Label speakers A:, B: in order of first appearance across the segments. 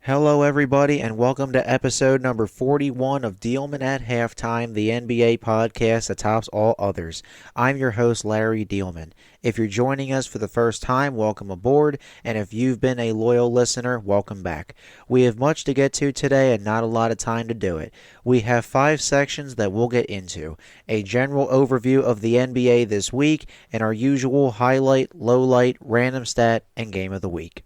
A: Hello, everybody, and welcome to episode number 41 of Diehlman at Halftime, the NBA podcast that tops all others. I'm your host, Larry Diehlman. If you're joining us for the first time, welcome aboard, and if you've been a loyal listener, welcome back. We have much to get to today and not a lot of time to do it. We have 5 sections that we'll get into: a general overview of the NBA this week, and our usual highlight, lowlight, random stat, and game of the week.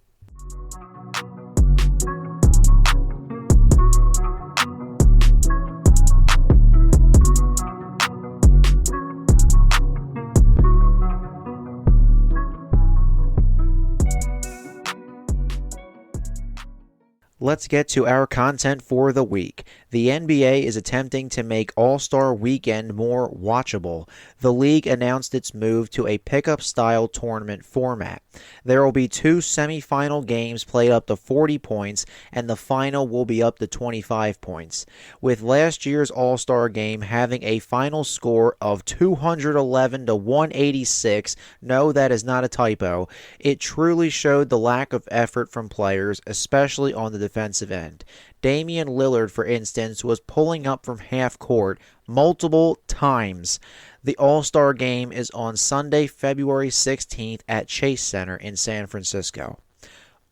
A: Let's get to our content for the week. The NBA is attempting to make All-Star Weekend more watchable. The league announced its move to a pickup-style tournament format. There will be 2 semifinal games played up to 40 points, and the final will be up to 25 points. With last year's All-Star game having a final score of 211 to 186, no, that is not a typo, it truly showed the lack of effort from players, especially on the defensive end. Damian Lillard, for instance, was pulling up from half court multiple times. The All-Star game is on Sunday, February 16th at Chase Center in San Francisco.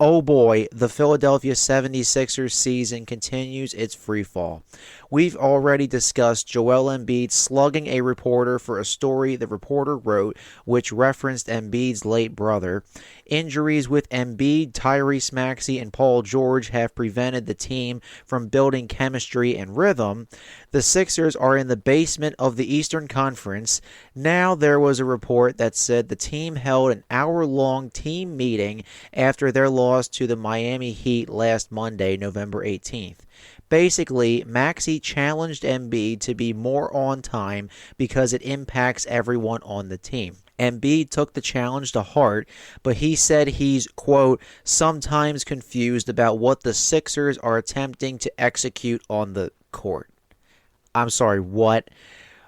A: Oh boy, the Philadelphia 76ers season continues its freefall. We've already discussed Joel Embiid slugging a reporter for a story the reporter wrote, which referenced Embiid's late brother. Injuries with Embiid, Tyrese Maxey, and Paul George have prevented the team from building chemistry and rhythm. The Sixers are in the basement of the Eastern Conference. Now there was a report that said the team held an hour-long team meeting after their loss to the Miami Heat last Monday, November 18th. Basically, Maxey challenged Embiid to be more on time because it impacts everyone on the team. Embiid took the challenge to heart, but he said he's, quote, sometimes confused about what the Sixers are attempting to execute on the court. I'm sorry, what?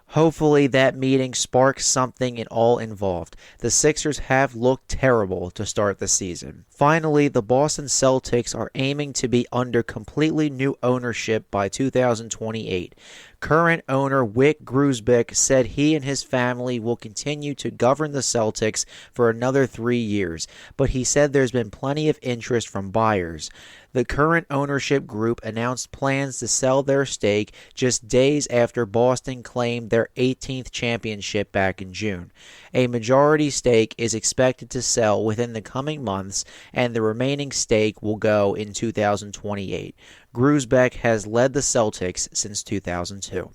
A: Hopefully that meeting sparks something in all involved. The Sixers have looked terrible to start the season. Finally, the Boston Celtics are aiming to be under completely new ownership by 2028. Current owner Wyc Grousbeck said he and his family will continue to govern the Celtics for another 3 years, but he said there's been plenty of interest from buyers. The current ownership group announced plans to sell their stake just days after Boston claimed their 18th championship back in June. A majority stake is expected to sell within the coming months, and the remaining stake will go in 2028. Grousbeck has led the Celtics since 2002.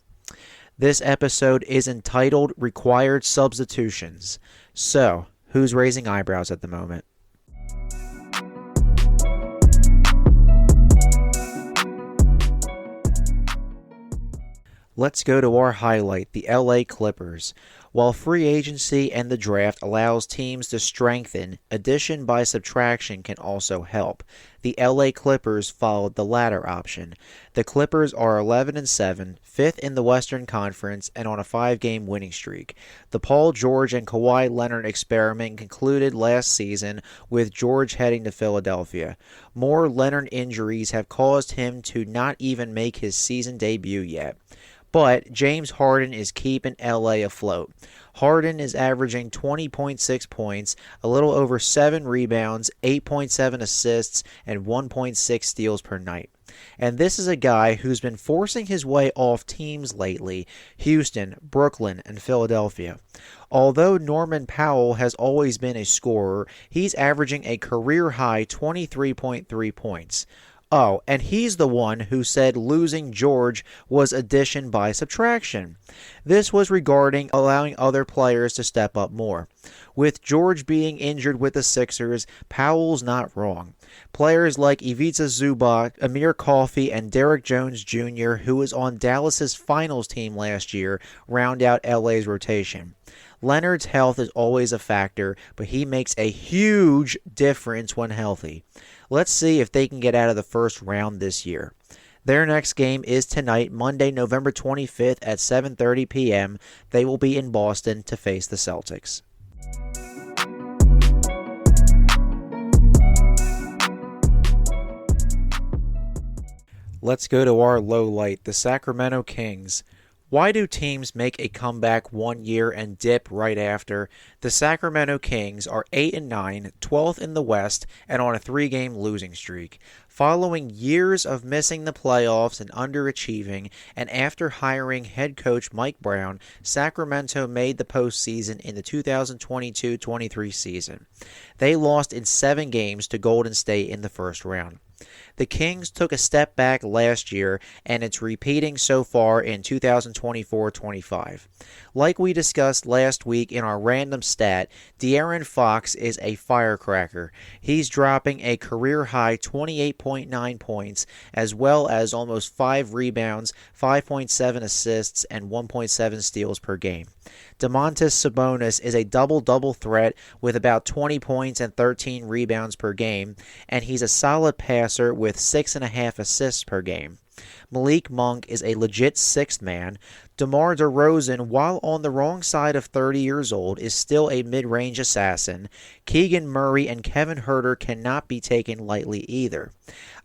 A: This episode is entitled Required Substitutions. So, who's raising eyebrows at the moment? Let's go to our highlight, the LA Clippers. While free agency and the draft allows teams to strengthen, addition by subtraction can also help. The LA Clippers followed the latter option. The Clippers are 11-7, 5th in the Western Conference, and on a 5-game winning streak. The Paul George and Kawhi Leonard experiment concluded last season with George heading to Philadelphia. More Leonard injuries have caused him to not even make his season debut yet. But James Harden is keeping LA afloat. Harden is averaging 20.6 points, a little over 7 rebounds, 8.7 assists, and 1.6 steals per night. And this is a guy who's been forcing his way off teams lately: Houston, Brooklyn, and Philadelphia. Although Norman Powell has always been a scorer, he's averaging a career-high 23.3 points. Oh, and he's the one who said losing George was addition by subtraction. This was regarding allowing other players to step up more. With George being injured with the Sixers, Powell's not wrong. Players like Ivica Zubac, Amir Coffey, and Derrick Jones Jr., who was on Dallas's finals team last year, round out LA's rotation. Leonard's health is always a factor, but he makes a huge difference when healthy. Let's see if they can get out of the first round this year. Their next game is tonight, Monday, November 25th at 7:30 p.m. They will be in Boston to face the Celtics. Let's go to our low light, the Sacramento Kings. Why do teams make a comeback one year and dip right after? The Sacramento Kings are 8-9, 12th in the West, and on a 3-game losing streak. Following years of missing the playoffs and underachieving, and after hiring head coach Mike Brown, Sacramento made the postseason in the 2022-23 season. They lost in 7 games to Golden State in the first round. The Kings took a step back last year, and it's repeating so far in 2024-25. Like we discussed last week in our random stat, De'Aaron Fox is a firecracker. He's dropping a career-high 28.9 points, as well as almost 5 rebounds, 5.7 assists, and 1.7 steals per game. Domantas Sabonis is a double-double threat with about 20 points and 13 rebounds per game, and he's a solid passer with 6.5 assists per game. Malik Monk is a legit sixth man. DeMar DeRozan, while on the wrong side of 30 years old, is still a mid-range assassin. Keegan Murray and Kevin Huerter cannot be taken lightly either.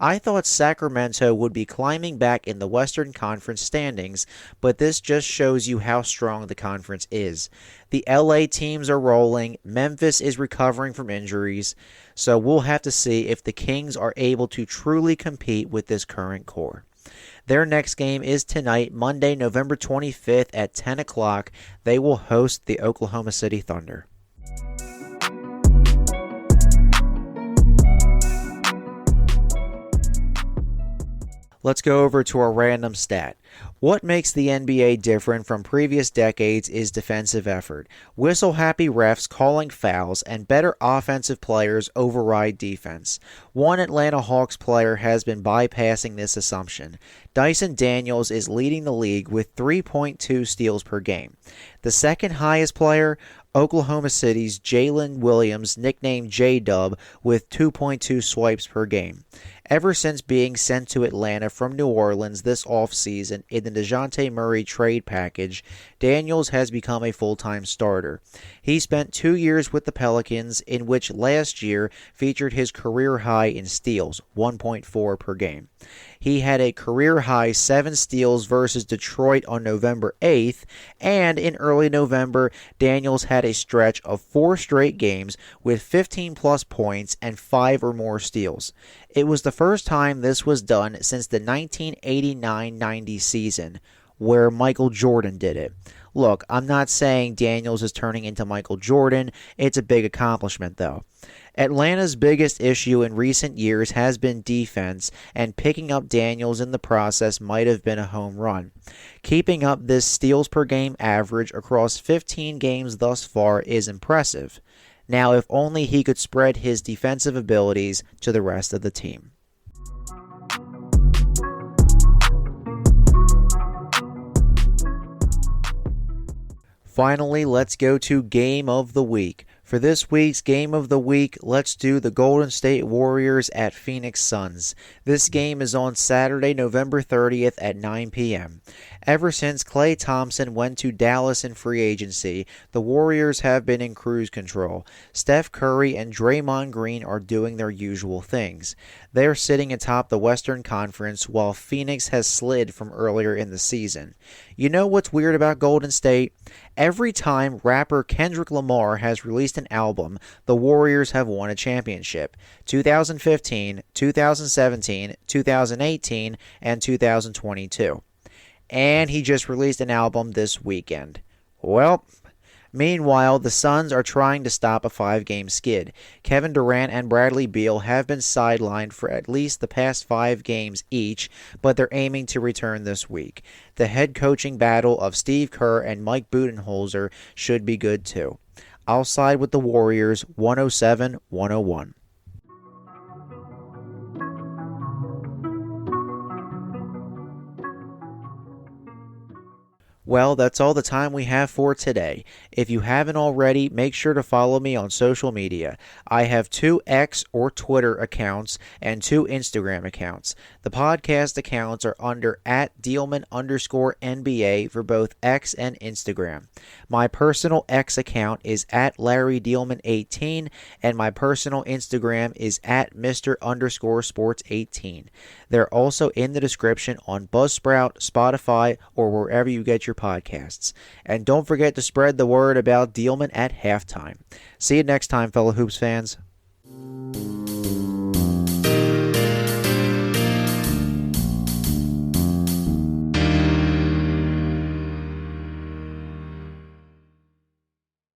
A: I thought Sacramento would be climbing back in the Western Conference standings, but this just shows you how strong the conference is. The LA teams are rolling, Memphis is recovering from injuries, so we'll have to see if the Kings are able to truly compete with this current core. Their next game is tonight, Monday, November 25th at 10 o'clock. They will host the Oklahoma City Thunder. Let's go over to our random stat. What makes the NBA different from previous decades is defensive effort. Whistle-happy refs calling fouls and better offensive players override defense. One Atlanta Hawks player has been bypassing this assumption. Dyson Daniels is leading the league with 3.2 steals per game. The second highest player, Oklahoma City's Jalen Williams, nicknamed J-Dub, with 2.2 swipes per game. Ever since being sent to Atlanta from New Orleans this offseason in the DeJounte Murray trade package, Daniels has become a full-time starter. He spent 2 years with the Pelicans, in which last year featured his career high in steals, 1.4 per game. He had a career-high 7 steals versus Detroit on November 8th, and in early November, Daniels had a stretch of 4 straight games with 15-plus points and 5 or more steals. It was the first time this was done since the 1989-90 season, where Michael Jordan did it. Look, I'm not saying Daniels is turning into Michael Jordan. It's a big accomplishment, though. Atlanta's biggest issue in recent years has been defense, and picking up Daniels in the process might have been a home run. Keeping up this steals per game average across 15 games thus far is impressive. Now, if only he could spread his defensive abilities to the rest of the team. Finally, let's go to Game of the Week. For this week's Game of the Week, let's do the Golden State Warriors at Phoenix Suns. This game is on Saturday, November 30th at 9 p.m. Ever since Klay Thompson went to Dallas in free agency, the Warriors have been in cruise control. Steph Curry and Draymond Green are doing their usual things. They're sitting atop the Western Conference while Phoenix has slid from earlier in the season. You know what's weird about Golden State? Every time rapper Kendrick Lamar has released an album, the Warriors have won a championship. 2015, 2017, 2018, and 2022. And he just released an album this weekend. Well, meanwhile, the Suns are trying to stop a 5-game skid. Kevin Durant and Bradley Beal have been sidelined for at least the past 5 games each, but they're aiming to return this week. The head coaching battle of Steve Kerr and Mike Budenholzer should be good too. I'll side with the Warriors 107-101. Well, that's all the time we have for today. If you haven't already, make sure to follow me on social media. I have 2 X or Twitter accounts and 2 Instagram accounts. The podcast accounts are under @Diehlman_NBA for both X and Instagram. My personal X account is @LarryDiehlman18 and my personal Instagram is @Mr_Sports18. They're also in the description on Buzzsprout, Spotify, or wherever you get your podcasts. And don't forget to spread the word about Diehlman at halftime. See you next time, fellow Hoops fans.